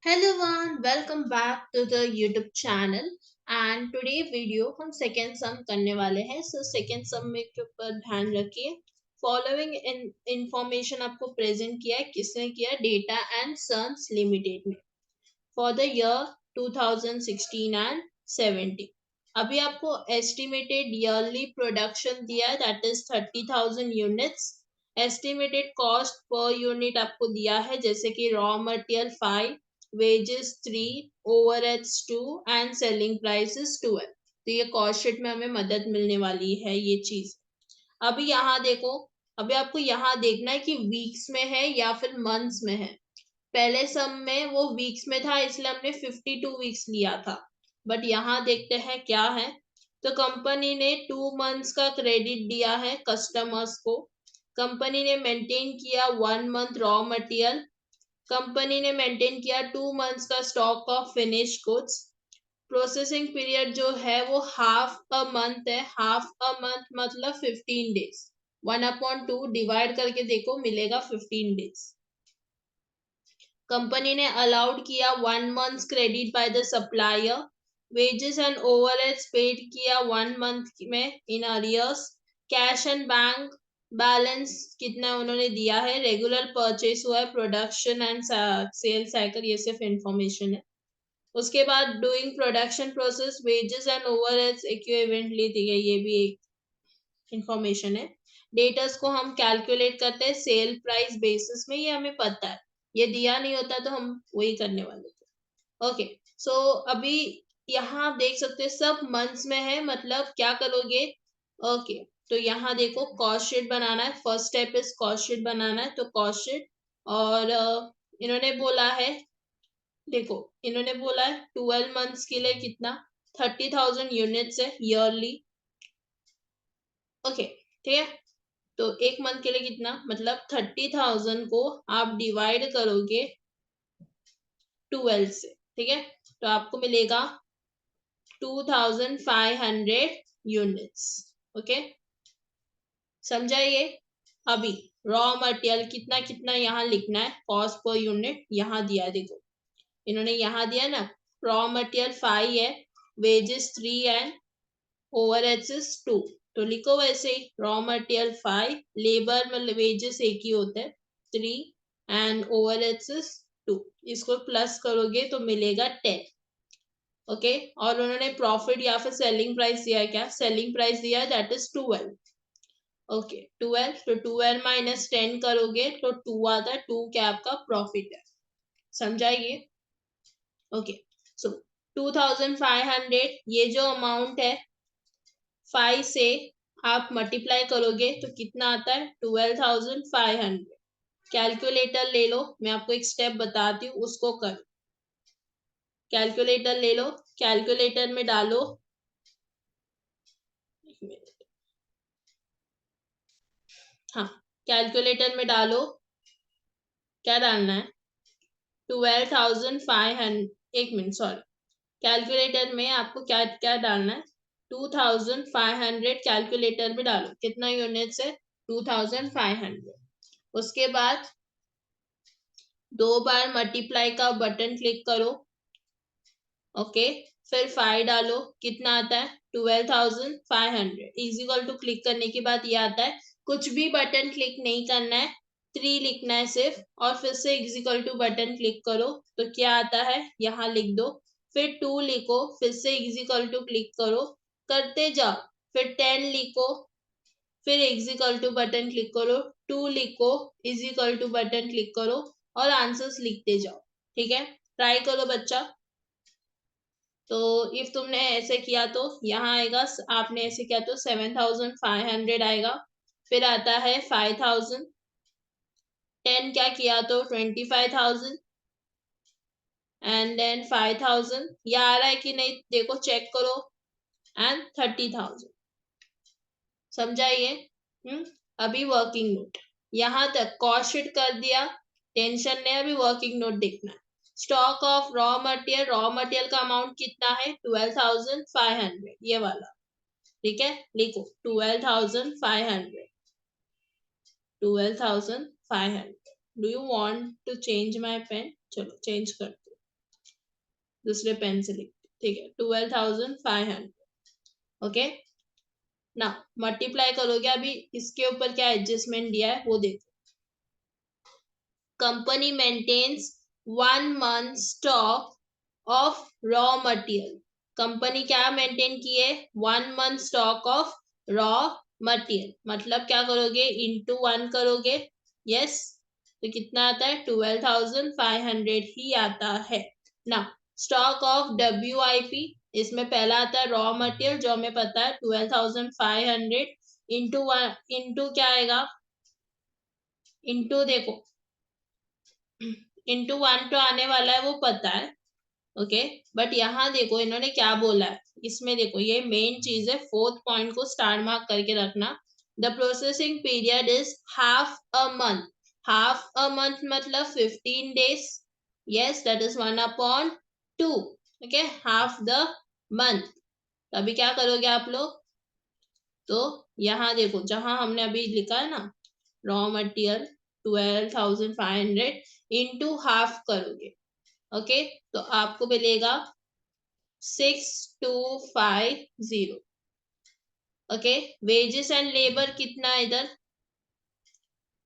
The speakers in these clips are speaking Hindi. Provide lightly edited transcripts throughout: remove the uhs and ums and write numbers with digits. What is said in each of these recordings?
Hello everyone, welcome back to the YouTube channel and today video हम सेकेंड सम करने वाले हैं। सो सेकेंड सम में के ऊपर ध्यान रखिए। फॉलोइंग इंफॉर्मेशन आपको प्रेजेंट किया है, किसने किया? डेटा एंड सन्स लिमिटेड ने फॉर द ईयर 2016 एंड 17। अभी आपको एस्टिमेटेड ईयरली प्रोडक्शन दिया है, that is 30,000 units. Estimated cost per unit आपको दिया है, जैसे कि raw material 5, wages 3, overheads 2 and selling price is 12। तो ये कॉस्ट शीट में हमें मदद मिलने वाली है ये चीज। अभी यहाँ देखो, अभी आपको यहाँ देखना है कि वीक्स में है या फिर मंथ्स में है। पहले सम में वो वीक्स में था, इसलिए हमने 52 वीक्स लिया था। बट यहाँ देखते हैं क्या है। तो कंपनी ने 2 मंथ्स का क्रेडिट दिया है कस्टमर्स को। कंपनी ने मेंटेन किया 1 मंथ रॉ मटेरियल। कंपनी ने मेंटेन किया 2 मंथ्स का stock of finish goods. Processing period जो है वो हाफ अ मंथ है। हाफ अ मंथ मतलब 15 डेज। 1/2 डिवाइड करके देखो, मिलेगा 15 डेज। कंपनी ने अलाउड किया 1 month credit by the supplier. Wages and overheads paid किया 1 मंथ में in arrears. Cash and bank balance कितना उन्होंने दिया है, रेगुलर परचेस हुआ है, प्रोडक्शन एंड सेल साइकिल, ये सिर्फ इंफॉर्मेशन है। उसके बाद doing production process, wages and overheads equivalently दी गई, ये भी एक इंफॉर्मेशन है। डेटर्स को हम कैलकुलेट करते हैं सेल प्राइस बेसिस में, ये हमें पता है। ये दिया नहीं होता तो हम वही करने वाले थे। ओके, सो अभी यहाँ आप देख सकते हैं सब मंथ्स में है, मतलब क्या करोगे? ओके, तो यहाँ देखो कॉस्ट शीट बनाना है। First step is cost sheet बनाना है, तो कॉस्ट शीट। और इन्होंने बोला है, देखो इन्होंने बोला है 12 मंथ्स के लिए कितना, 30,000 यूनिट्स है ईयरली। ओके, ठीक है। तो 1 मंथ के लिए कितना, मतलब 30,000 को आप डिवाइड करोगे 12 से, ठीक है। तो आपको मिलेगा 2,500 यूनिट्स। ओके, समझा ये? अभी रॉ मटेरियल कितना कितना यहाँ लिखना है, कॉस्ट पर यूनिट यहाँ दिया है, देखो इन्होंने यहाँ दिया ना। रॉ मटेरियल 5 है, वेजेस 3 एंड ओवरहेड्स इज 2। तो लिखो वैसे ही, रॉ मटेरियल 5, लेबर मतलब वेजेस एक ही होते हैं 3 एंड ओवरहेड्स इज 2। इसको प्लस करोगे तो मिलेगा 10। ओके, और उन्होंने प्रॉफिट या फिर सेलिंग प्राइस दिया है, क्या सेलिंग प्राइस दिया है, दैट इज 12। ओके, 12, तो 12 माइनस 10 करोगे तो 2 आता है। 2 क्या आपका प्रॉफिट है। समझा ये? ओके, सो 2,500, ये जो अमाउंट है 5 से आप मल्टीप्लाई करोगे तो कितना आता है, 12,500। कैलकुलेटर ले लो, मैं आपको एक स्टेप बताती हूँ, उसको कर। कैलकुलेटर ले लो, कैलकुलेटर में डालो, हाँ कैलकुलेटर में डालो, क्या डालना है, 12,500, एक मिनट सॉरी, कैलकुलेटर में आपको क्या क्या डालना है, 2,500 कैलकुलेटर में डालो। कितना यूनिट्स है, 2,500। उसके बाद 2 बार मल्टीप्लाई का बटन क्लिक करो। ओके, फिर 5 डालो, कितना आता है, 12,500 इजिकल टू क्लिक करने के बाद ये आता है। कुछ भी बटन क्लिक नहीं करना है, 3 लिखना है सिर्फ, और फिर से इजिकल टू बटन क्लिक करो तो क्या आता है, यहाँ लिख दो। फिर 2 लिखो, फिर से इजिकल टू क्लिक करो, करते जाओ। फिर 10 लिखो, फिर इजिकल टू बटन क्लिक करो, 2 लिखो, इजिकल टू बटन क्लिक करो, और आंसर्स लिखते जाओ। ठीक है, ट्राई करो बच्चा। तो इफ तुमने ऐसे किया तो यहाँ आएगा, आपने ऐसे किया तो 7,500 आएगा। फिर आता है 5,000, 10 क्या किया तो 25,000, एंड देन 5,000। ये आ रहा है कि नहीं देखो, चेक करो, एंड 30,000। समझा ये? अभी वर्किंग नोट, यहाँ तक कॉस्ट शीट कर दिया, टेंशन नहीं। अभी वर्किंग नोट देखना है। Stock of raw material, raw material का अमाउंट कितना है, 12,500, ये वाला। ठीक है, लिखो 12,500, 12,500। Do you want to change my pen? चलो चेंज करते, दूसरे पेन से लिखते, ठीक है। 12,500, ओके। ना मल्टीप्लाई करोगे, अभी इसके ऊपर क्या एडजस्टमेंट दिया है वो देखो। Company maintains 1 month stock of raw material. Company क्या मेंटेन की है? 1 month stock of raw material. मतलब क्या करोगे? इंटू 1 करोगे, यस। तो कितना आता है? 12,500 ही आता है ना। स्टॉक ऑफ WIP, इसमें पहला आता है रॉ मटेरियल जो हमें पता है 12,500 इंटू 1, इंटू क्या आएगा? इंटू देखो, इंटू 1 तो आने वाला है वो पता है, ओके। बट यहाँ देखो इन्होंने क्या बोला है, इसमें देखो ये मेन चीज है, 4th पॉइंट को स्टार मार्क करके रखना। The processing period is half a month. Half a month मतलब 15 days, yes, that is 1/2, okay, half the month. अभी क्या करोगे आप लोग? तो यहाँ देखो जहां हमने अभी लिखा है ना, रॉ मटेरियल 12,500 इंटू हाफ करोगे, ओके। तो आपको मिलेगा 6250, ओके। वेजेस एंड लेबर कितना है इधर?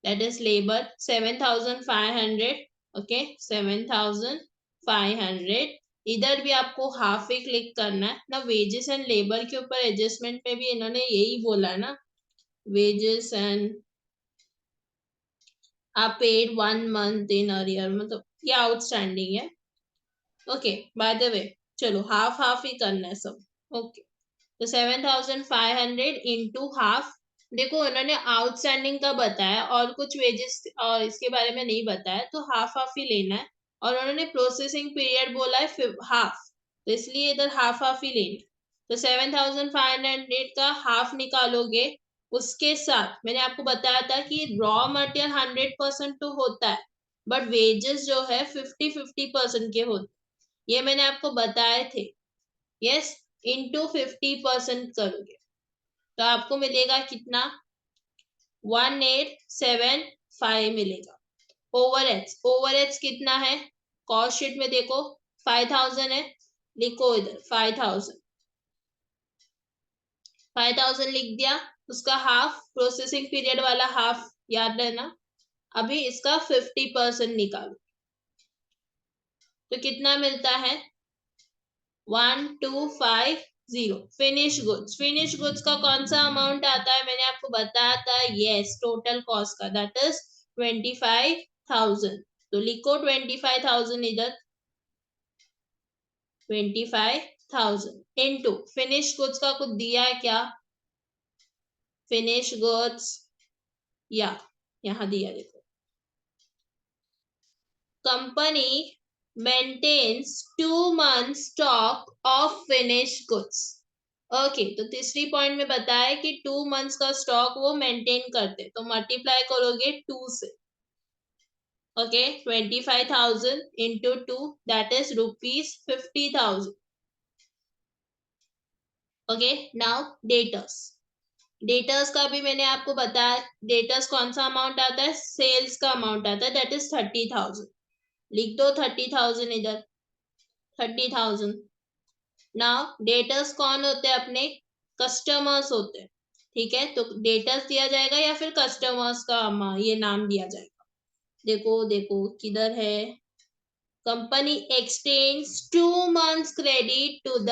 That is labour 7,500, okay, 7,500। इधर भी आपको हाफ ही क्लिक करना है ना। वेजेस एंड लेबर के ऊपर एडजस्टमेंट में भी इन्होंने यही बोला है ना, वेजेस एंड आप पेड 1 month इन अरियर, मतलब ये आउटस्टैंडिंग है, ओके। बाय द वे चलो हाफ हाफ ही करना है सब, ओके। तो 7,500 इंटू हाफ। देखो उन्होंने आउटस्टैंडिंग का बताया और कुछ वेजेस और इसके बारे में नहीं बताया, तो हाफ हाफ ही लेना है। और उन्होंने प्रोसेसिंग पीरियड बोला है हाफ, तो इसलिए इधर हाफ हाफ ही लेना है। तो 7,500 का हाफ निकालोगे, उसके साथ मैंने आपको बताया था कि रॉ मटेरियल 100% तो होता है, बट वेजेस जो है 50-50% के होते, ये मैंने आपको बताए थे, यस। इंटू 50% करोगे तो आपको मिलेगा कितना? 1875 मिलेगा। ओवरहेड्स, ओवरहेड्स कितना है? कॉस्ट शीट में देखो 5,000 है, लिखो इधर 5,000, 5,000 लिख दिया। उसका हाफ, प्रोसेसिंग पीरियड वाला हाफ याद रहना। अभी इसका 50% निकालो तो कितना मिलता है? 1250। फिनिश गुड्स, फिनिश गुड्स का कौन सा अमाउंट आता है? मैंने आपको बताया था, यस, टोटल कॉस्ट का, दैट इज 25,000। तो लिखो 25,000 इधर, 25,000 इंटू फिनिश गुड्स का कुछ दिया है क्या? फिनिश गुड्स या यहाँ दिया, देखो company maintains 2 months stock of finish goods, okay. तो तीसरी पॉइंट में बताया कि 2 months का स्टॉक वो मेंटेन करते, तो मल्टीप्लाई करोगे 2 से, okay. 25,000 into 2 that is ₹50,000, okay. Now debtors, debtors का भी मैंने आपको बताया, डेटर्स कौन सा अमाउंट आता है? सेल्स का अमाउंट आता है, दैट इज 30,000। लिख दो 30,000 इधर, 30,000। नाउ डेटर्स कौन होते हैं? अपने कस्टमर्स होते हैं, ठीक है। तो डेटर्स दिया जाएगा या फिर कस्टमर्स का ये नाम दिया जाएगा। देखो देखो किधर है? Company extends 2 months credit to the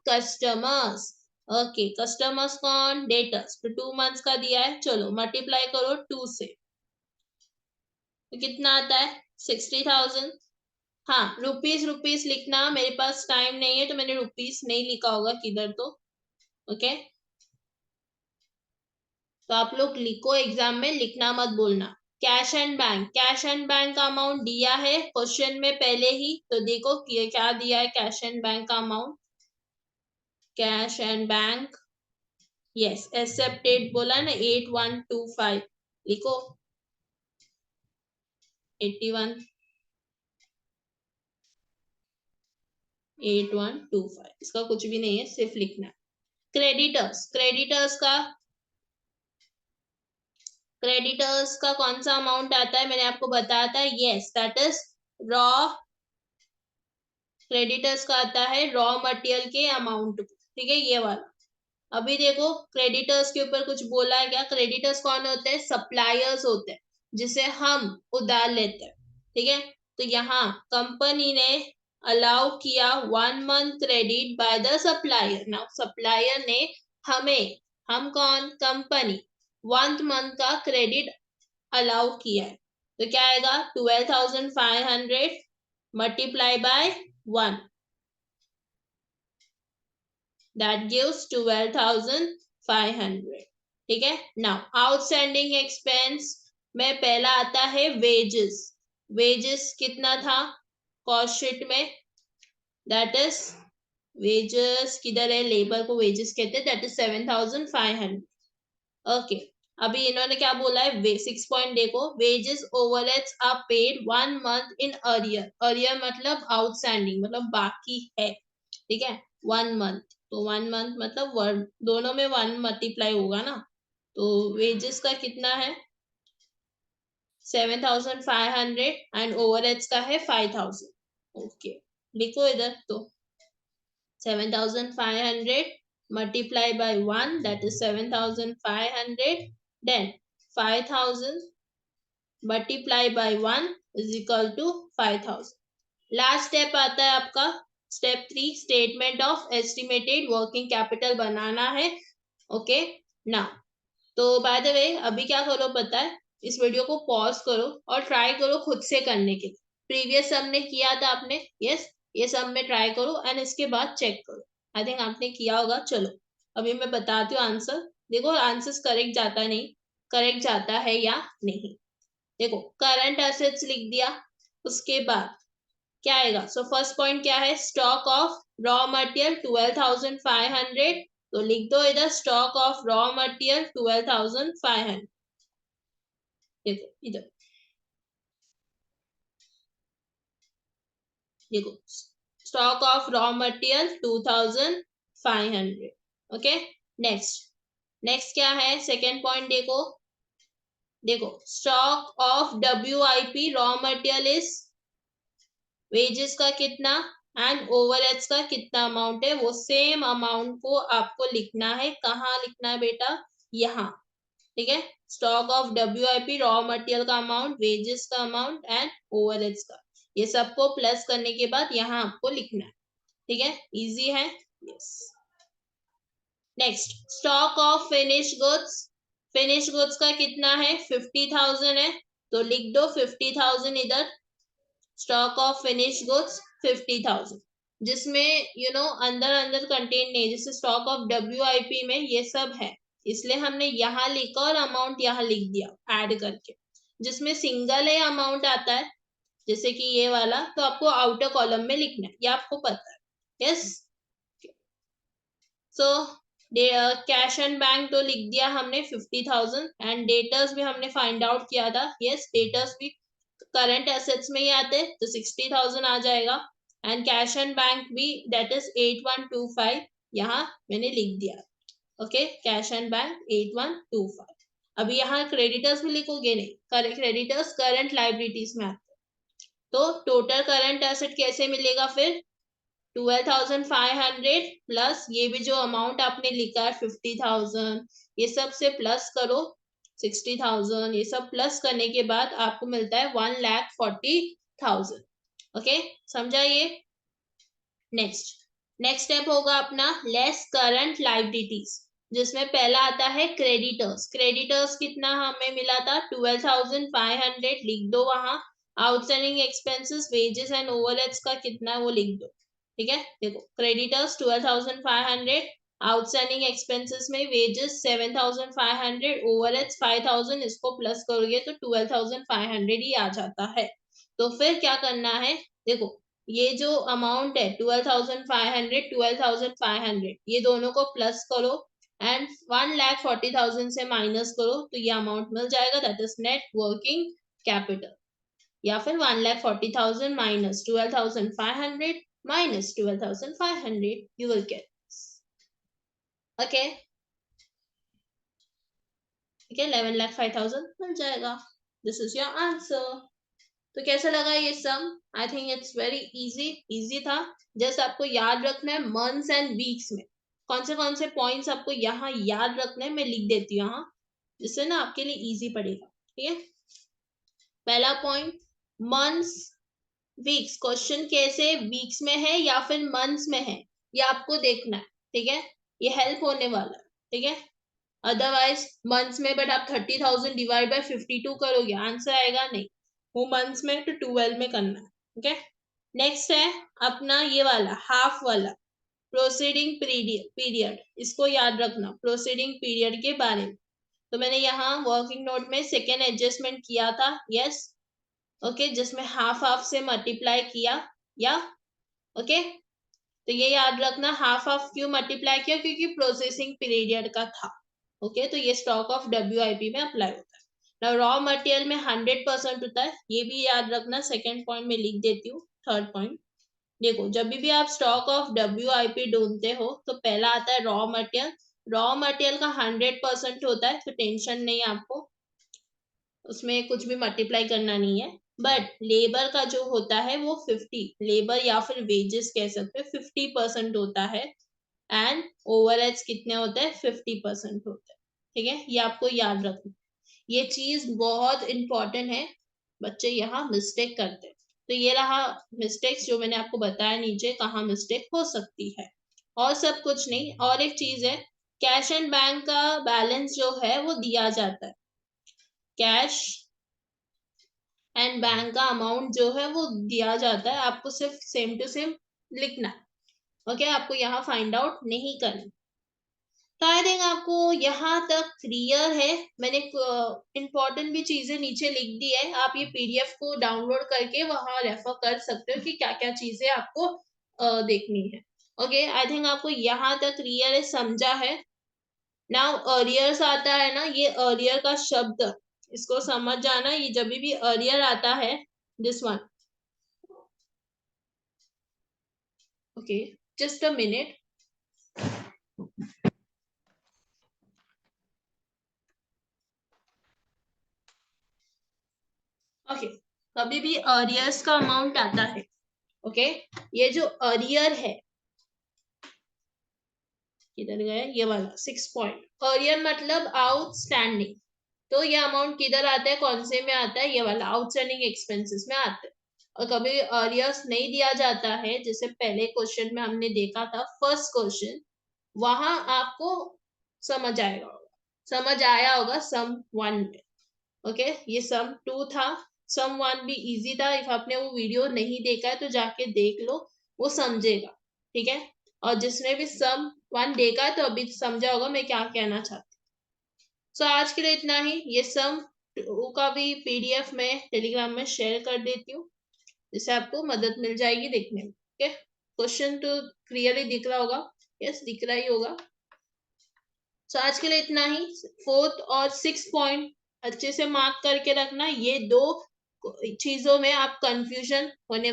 customers, okay. Customers कौन? डेटर्स। तो 2 months का दिया है, चलो मल्टीप्लाई करो 2 से, तो कितना आता है? 60,000। हाँ, रुपीस रुपीस लिखना, मेरे पास टाइम नहीं है तो मैंने रुपीस नहीं लिखा होगा किधर, तो ओके। तो आप लोग लिखो, एग्जाम में लिखना मत बोलना। Cash and bank, cash and bank का अमाउंट दिया है क्वेश्चन में पहले ही, तो देखो क्या दिया है कैश एंड बैंक का amount. Cash and bank, yes, accepted बोला ना, 8125, लिखो 81 8125, इसका कुछ भी नहीं है, सिर्फ लिखना है। क्रेडिटर्स, क्रेडिटर्स का क्रेडिटर्स का कौन सा अमाउंट आता है, मैंने आपको बताया था, yes that is raw, creditors का आता है रॉ मटेरियल के अमाउंट, ठीक है, ये वाला। अभी देखो क्रेडिटर्स के ऊपर कुछ बोला है क्या, क्रेडिटर्स कौन होते हैं, सप्लायर्स होते हैं जिसे हम उधार लेते हैं, ठीक है। तो यहाँ कंपनी ने अलाउ किया 1 month credit by the supplier. Now supplier ने हमें, हम कौन, कंपनी, 1 मंथ का क्रेडिट अलाउ किया है। तो क्या आएगा, 12,500 मल्टीप्लाई बाय 1, that gives 12,500, ठीक है। नाउ आउटस्टैंडिंग एक्सपेंस में पहला आता है वेजेस। वेजेस कितना था कॉस्ट शीट में, दैट इज, वेजेस किधर है, लेबर को वेजेस कहते हैं, दैट इज 7,500। ओके, अभी इन्होंने क्या बोला है, 6 पॉइंट देखो, wages overheads are paid 1 month in arrear. Arrear मतलब आउटस्टैंडिंग, मतलब बाकी है, ठीक है। 1 मंथ, तो 1 मंथ मतलब दोनों में 1 मल्टीप्लाई होगा ना, तो वेजेस का कितना है 7,500 एंड ओवरहेड्स का है 5,000। ओके, लिखो इधर, तो 7,500 multiply by 1, that is 7,500, then 5,000 multiply by 1 is equal to 5,000। Last step आता है आपका step 3, statement of estimated working capital बनाना है। ओके ना, तो बाय द वे अभी क्या करो पता है, इस वीडियो को पॉज करो और ट्राई करो खुद से करने के लिए। प्रीवियस सब ने किया था आपने, यस, ये सब में ट्राई करो एंड इसके बाद चेक करो। आई थिंक आपने किया होगा। चलो अभी मैं बताती हूँ आंसर। देखो आंसर करेक्ट जाता नहीं, करेक्ट जाता है या नहीं। देखो करंट एसेट्स लिख दिया, उसके बाद क्या आएगा, सो फर्स्ट पॉइंट क्या है, स्टॉक ऑफ रॉ मटेरियल 12,500, तो लिख दो इधर स्टॉक ऑफ रॉ मटेरियल 12,500। देखो इधर, देखो stock of raw material 2,500। Okay, next, next क्या है, सेकेंड पॉइंट देखो, देखो stock of WIP raw material is, wages का कितना एंड ओवरहेड्स का कितना अमाउंट है, वो सेम अमाउंट को आपको लिखना है। कहाँ लिखना है बेटा, यहाँ, ठीक है। Stock of WIP raw material का अमाउंट, वेजेस का अमाउंट एंड ओवरहेड्स का, ये सबको प्लस करने के बाद यहाँ आपको लिखना है, ठीक है, इजी है, yes. Next stock of finish goods, finish goods का कितना है 50,000 है, तो लिख दो 50,000 इधर, स्टॉक ऑफ फिनिश गुड्स 50,000, जिसमें अंदर अंदर कंटेन नहीं, जैसे स्टॉक ऑफ WIP में ये सब है, इसलिए हमने यहाँ लिखा और अमाउंट यहाँ लिख दिया ऐड करके। जिसमें सिंगल है अमाउंट आता है, जैसे कि ये वाला, तो आपको आउटर कॉलम में लिखना है, ये आपको पता है, yes. So cash and bank तो लिख दिया हमने 50,000 एंड डेटर्स भी हमने फाइंड आउट किया था, यस, डेटर्स भी करंट एसेट्स में ही आते हैं, तो 60,000 आ जाएगा एंड कैश एंड बैंक भी दैट इज 8125, यहाँ मैंने लिख दिया। Okay, cash and bank 8125। अभी यहाँ क्रेडिटर्स भी लिखोगे नहीं, क्रेडिटर्स करंट लाइबिलिटीज में आते हैं, तो टोटल करंट एसेट कैसे मिलेगा फिर, 12,500 प्लस ये भी जो अमाउंट आपने लिखा है 50,000, ये सब से प्लस करो 60,000, ये सब प्लस करने के बाद आपको मिलता है 1,40,000। ओके, समझा ये। नेक्स्ट, नेक्स्ट स्टेप होगा अपना लेस करंट लाइबिलिटीज, जिसमें पहला आता है क्रेडिटर्स। क्रेडिटर्स कितना हमें मिला था 12,500, लिख दो वहां। Outstanding expenses wages and overheads का कितना वो लिख दो, ठीक है। देखो क्रेडिटर्स 12,500, आउटस्टैंडिंग एक्सपेंसेस में वेजेस 7,500, ओवरहेड्स 5,000, इसको प्लस करोगे तो 12,500 ही आ जाता है। तो फिर क्या करना है, देखो ये जो अमाउंट है 12,500, 12,500, ये दोनों को प्लस करो एंड 1,40,000 से माइनस करो, तो ये अमाउंट मिल जाएगा, that is net working capital. या फिर 1,40,000 minus 12,500 minus 12,500, you will get this. Okay, ठीक है, 11,05,000 मिल जाएगा। This is your answer. तो कैसा लगा ये sum? I think it's very easy था। जस्ट आपको याद रखना है मंथ्स एंड वीक्स में कौन से पॉइंट्स आपको यहाँ याद रखना है, मैं लिख देती हूँ यहाँ, जिससे ना आपके लिए इजी पड़ेगा। ठीक है, पहला पॉइंट मंथ्स वीक्स, क्वेश्चन कैसे वीक्स में है या फिर मंथ्स में है ये आपको देखना है। ठीक है, ये हेल्प होने वाला है। ठीक है, अदरवाइज मंथ्स में बट आप 30,000 डिवाइड बाय 52 करोगे, आंसर आएगा नहीं। वो मंथ्स में तो 12 में करना है। ठीक है, नेक्स्ट है अपना ये वाला हाफ वाला प्रोसीडिंग पीरियड, इसको याद रखना प्रोसीडिंग पीरियड के बारे में। तो मैंने यहाँ वर्किंग नोट में सेकेंड एडजस्टमेंट किया था, यस, ओके, जिसमें हाफ हाफ से मल्टीप्लाई किया, या ओके, तो ये याद रखना हाफ हाफ क्यों मल्टीप्लाई किया, क्योंकि प्रोसेसिंग पीरियड का था। ओके, तो ये स्टॉक ऑफ WIP में अप्लाई होता है। ना रॉ मटेरियल में 100% होता है, ये भी याद रखना, सेकेंड पॉइंट में लिख देती हूँ। थर्ड पॉइंट देखो, जब भी आप स्टॉक ऑफ WIP ढूंढते हो तो पहला आता है रॉ मटेरियल। रॉ मटेरियल का 100% होता है, तो टेंशन नहीं है आपको, उसमें कुछ भी मल्टीप्लाई करना नहीं है। बट लेबर का जो होता है वो 50, लेबर या फिर वेजेस कह सकते हैं, 50% होता है। एंड ओवरहेड्स कितने होते हैं? 50% होते हैं। ठीक है, ये आपको याद रखना, ये चीज बहुत इंपॉर्टेंट है, बच्चे यहाँ मिस्टेक करते हैं। तो ये रहा मिस्टेक्स जो मैंने आपको बताया नीचे कहाँ मिस्टेक हो सकती है, और सब कुछ नहीं। और एक चीज है, कैश एंड बैंक का बैलेंस जो है वो दिया जाता है, कैश एंड बैंक का अमाउंट जो है वो दिया जाता है, आपको सिर्फ सेम टू सेम लिखना है। ओके, आपको यहाँ फाइंड आउट नहीं करना। तो आई थिंक आपको यहाँ तक क्लियर है। मैंने इंपॉर्टेंट भी चीजें नीचे लिख दी है, आप ये PDF को डाउनलोड करके वहां रेफर कर सकते हो कि क्या क्या चीजें आपको देखनी है। ओके, आई थिंक आपको यहाँ तक क्लियर है, समझा है। नाउ अर्लियर्स आता है ना, ये अर्लियर का शब्द, इसको समझ जाना, ये जब भी अर्लियर आता है, this one, okay, just a minute. Okay, कभी भी अर्लियर्स का अमाउंट आता है, ओके, ये जो अर्लियर है, किधर गया ये वाला 6 पॉइंट, अर्लियर मतलब आउटस्टैंडिंग। तो ये अमाउंट किधर आता है, कौन से में आता है? ये वाला आउटस्टैंडिंग एक्सपेंसेस में आता है। और कभी अर्लियर्स नहीं दिया जाता है, जैसे पहले क्वेश्चन में हमने देखा था, फर्स्ट क्वेश्चन, वहां आपको समझ आएगा, समझ आया होगा सम 1 में। ओके, ये सम 2 था, सम 1 भी इजी था। इफ आपने वो वीडियो नहीं देखा है तो जाके देख लो, वो समझेगा। ठीक है, और जिसने भी सम 1 देखा है तो अभी समझा होगा मैं क्या कहना चाहती हूँ। सो आज के लिए इतना ही। ये सम 2 का भी PDF में टेलीग्राम में शेयर कर देती हूँ, जिससे आपको मदद मिल जाएगी देखने में। ओके, क्वेश्चन तो क्लियरली दिख रहा होगा, यस दिख रहा ही होगा। सो आज के लिए इतना ही। 4th और 6th पॉइंट अच्छे से मार्क करके रखना, ये दो चीजों में आप कंफ्यूज होने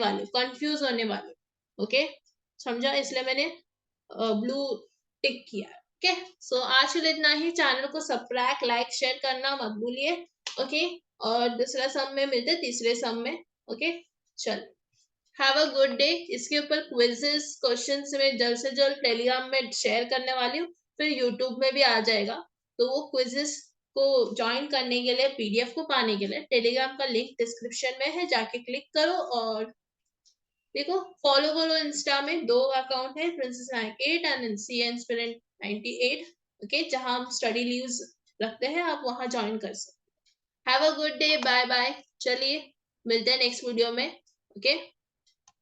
वाले। ओके, समझा, इसलिए मैंने ब्लू टिक किया। ओके, सो आज के लिए इतना ही। चैनल को सब्सक्राइब, लाइक, शेयर करना मत भूलिए। ओके, और दूसरा सम में मिलते, तीसरे सम में। ओके, चल, हैव अ गुड डे। इसके ऊपर क्विजेस क्वेश्चंस मैं जल्द से जल्द टेलीग्राम में शेयर करने वाली हूँ, फिर यूट्यूब में भी आ जाएगा। तो वो क्विजेस को ज्वाइन करने के लिए, PDF को पाने के लिए टेलीग्राम का लिंक डिस्क्रिप्शन में है, जाके क्लिक करो और देखो, फॉलो करो। इंस्टा में 2 अकाउंट है, princess rank 8 and CA Inspirant 98। Okay, जहां हम स्टडी लीव्स रखते हैं, आप वहां ज्वाइन कर सकते। Have a good day, bye bye. चलिए मिलते हैं नेक्स्ट वीडियो में। ओके।